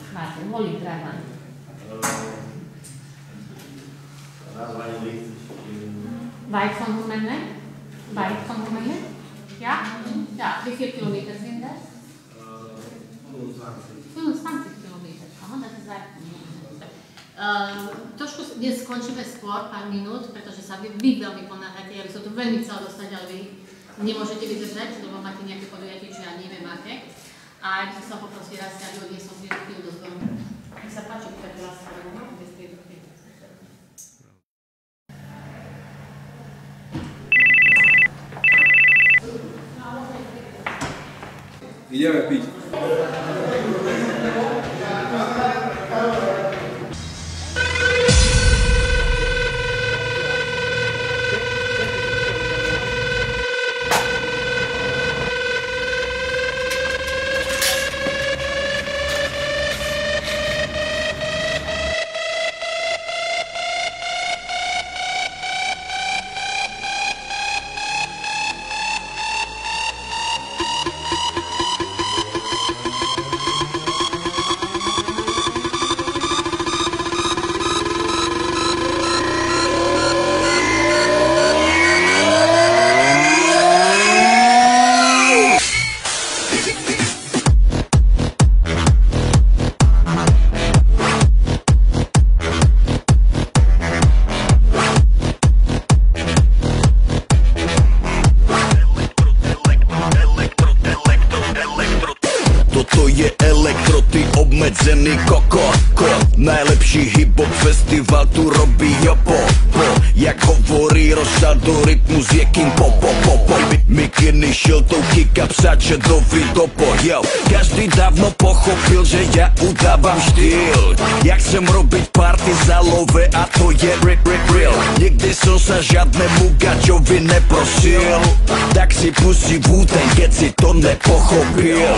Martin, hol itt rá van? Weit von wo mennek? Weit von wo mennek? Ja? Ja, wie viele Kilometer sind das? 25 Kilometer. Aha, das ist weit. Trošku dnes skončíme skôr, pár minút, pretože sa vy veľmi ponáhľate, ja by som tu veľmi chcela dostať, ale vy nemôžete vydržať, lebo máte nejaké podujatie, čo ja neviem aké. A ja by som sa poprosila, aby odniesol striedochvíľu do zboru. Nech sa páči, kto vás sa vedel, bez striedochvíľu. Ideme piť. Obmedzený koko, najlepší hip-hop festival tu robí jopo, jak hovorí rozsadu rytmus je kým popo. Mikiny šiltovky, kapsače do topo, jo. Každý dávno pochopil, že ja udávam štýl, jak chcem robiť party za love a to je real. Nikdy som sa žiadnemu gačovi neprosil, tak si pustí Wu-Tang, keď si to nepochopil.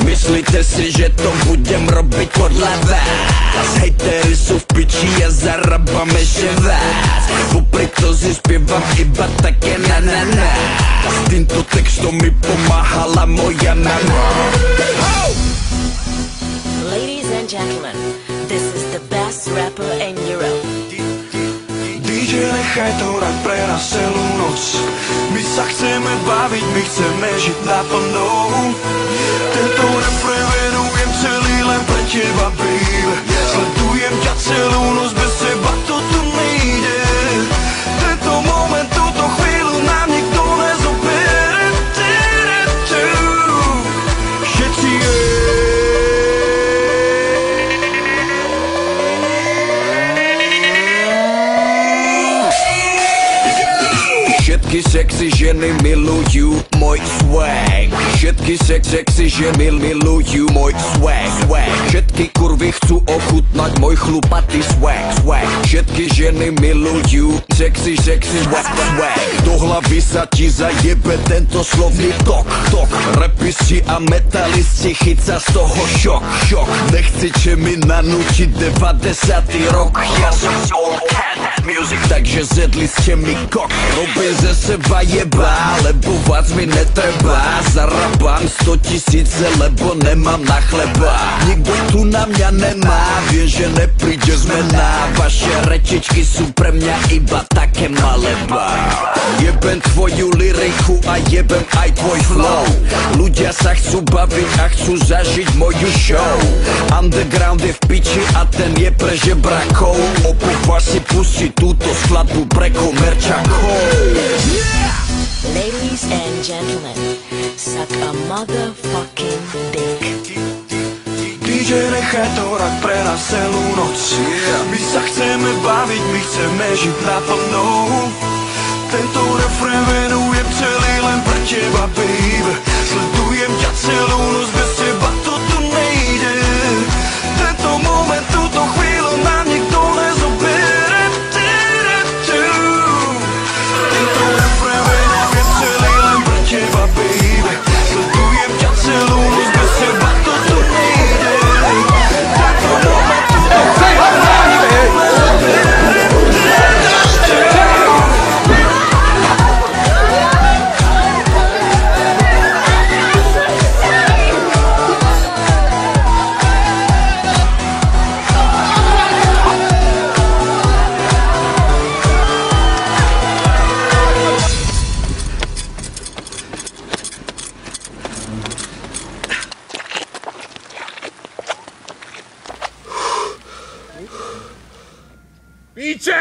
Myslíte si, že to budem robiť podľa vás? Hejteri sú v piči a zarábam ešte vás. Popri to si spievam iba také na. S týmto textom mi pomáhala moja mama. Ladies and gentlemen, this is the best rapper in Europe. DJ, nechaj to hrať pre nás celú noc. My sa chceme baviť, my chceme žiť naplno. Tento refrén venujem celý len pre teba, baby. Sledujem ťa celú noc, bez teba to tu nejde. Tento moment, túto chvíľu nám nikto nezobere. Všetci Všetky sexy ženy milujú môj swag. Všetky sexy ženy milujú môj swag. Všetky kurvy chcú ochutnať môj chlupatý swag. Všetky ženy milujú sexy swag. Do hlavy sa ti zajebe tento slovný tok. Rapisti a metalisti, chyca z toho šok. Nechcete mi nanútiť 90. rok. Ja som soul cat music, takže zjedli ste mi kok. Robím ze seba jeba, lebo vás mi netreba. Zarabám 100 000, lebo nemám na chleba. Nikto tu na mňa nemá, viem, že nepríde zmena. Vaše rečičky sú pre mňa iba také maleba. Jebem tvoju lyriku a jebem aj tvoj flow. Ľudia sa chcú baviť a chcú zažiť moju show. Underground je v piči a ten je pre žebrakov. Opúva si pustiť túto skladbu pre komerčakov. Ladies and gentlemen, suck a motherfucking dick. DJ, nechaj to hrať pre nás celú noc. My sa chceme baviť, my chceme žiť naplno. Tento refrén venujem celý len pre teba, baby. Sledujem ťa celú noc, bez teba to tu nejde. Tento moment, túto chvíľu nám Piče!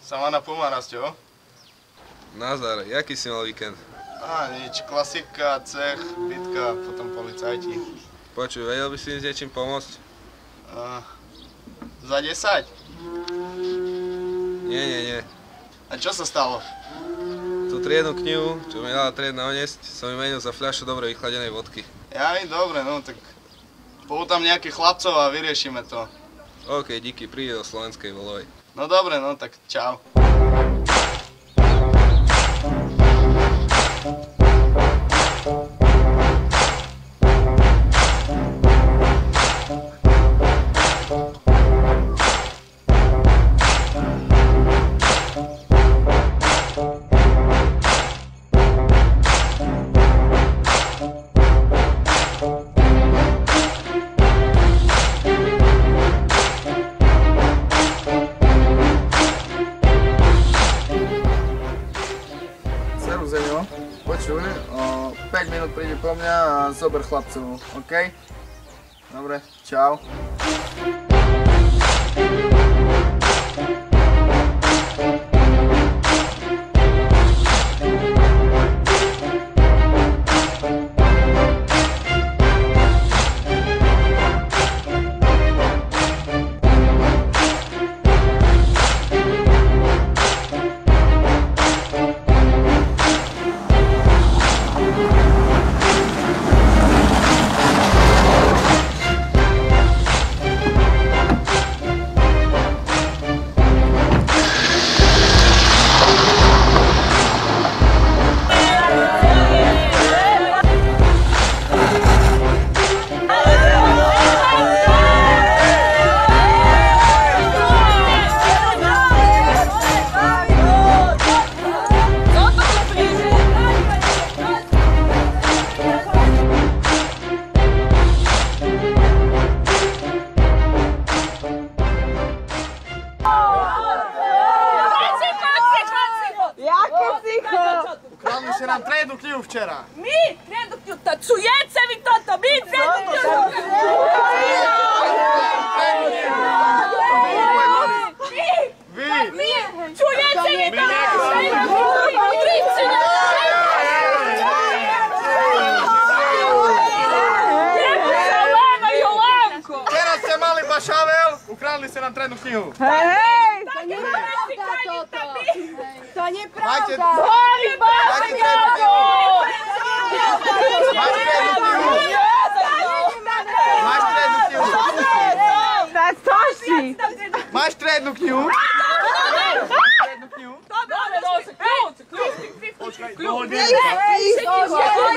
Sama na Puma, Rasťo? Nazdar, jaký si mal víkend? Nič, klasika, cech, bitka, potom policajti. Počuj, vedel by si mi s niečím pomôcť? Za 10? Nie. A čo sa stalo? Tú triednu knihu, čo mi dala triedna oniesť, som mi menil za fľašu dobre vychladenej vodky. Dobre, no tak poutam nejakých chlapcov a vyriešime to. OK, díky, príde do Slovenskej Volovej. No dobre, no tak čau. Počuj, 5 minút príde po mňa a zober chlapcov, OK? Dobre, čau. Ukradli ste nám triednu knihu včera. My? Triednu knihu? To čujete vi toto? My triednu knihu? Vy! Čujete vi toto? Teraz ste mali bašavel, ukradli ste nám triednu knihu. Hej! To nie je pravda toto! To nie je pravda! Boli bašavel! Máš triednu knihu. Máš triednu knihu.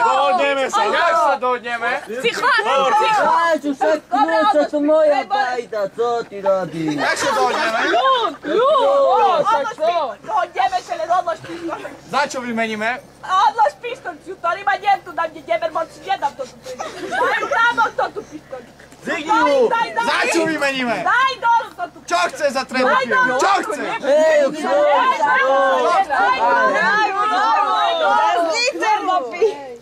Dohodneme sa. Jak sa dohodneme? Káču, však kľúča, to moja bajta, co ty robíš? Jak sa dohodneme? Dohodneme sa, len odlož pištolj. Za čo vymeníme? Odlož pištolj, ktorý ma nem tu, dám ti neber moc, nedám to tu pištolj. Daj dám to tu pištolj. Zigni ju! Za čo vymeníme? Daj dolu to tu. Čo chce za triednu knihu? Čo chce? Hej,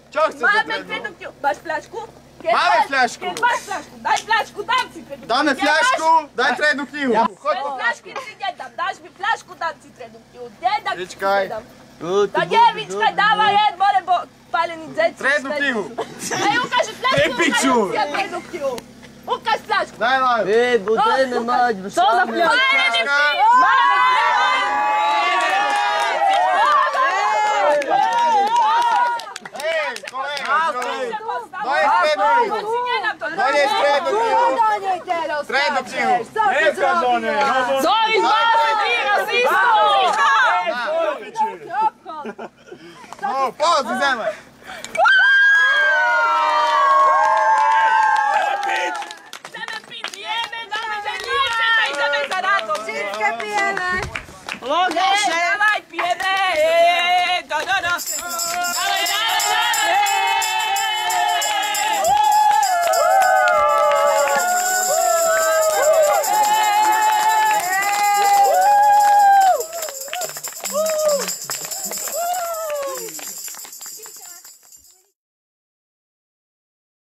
Čo chce za Máme triednu? triednu knihu. Máš fľašku? Máme fľašku. Keď máš fľašku, daj fľašku, dám si triednu knihu. Dáme fľašku, daj triednu knihu. Choď po Fľašky si nedám, dáš mi fľašku, dám si triednu knihu. Nedám si Vyčkaj. nedám. To nie, vyčkaj, dávaj jed, more, bo pálení deti. Triednu knihu. Ej, ukáži fľašku, Ty piču. daj si triednu knihu. Ukáž fľašku. Daj lajú. Hej, budeme mať v šame. Fľaška. Hej, kolega, daj triednu knihu. Daj triednu knihu. Triednu knihu. Neka do nej, Zovi z vás, ty rasistov! No, poď, ideme.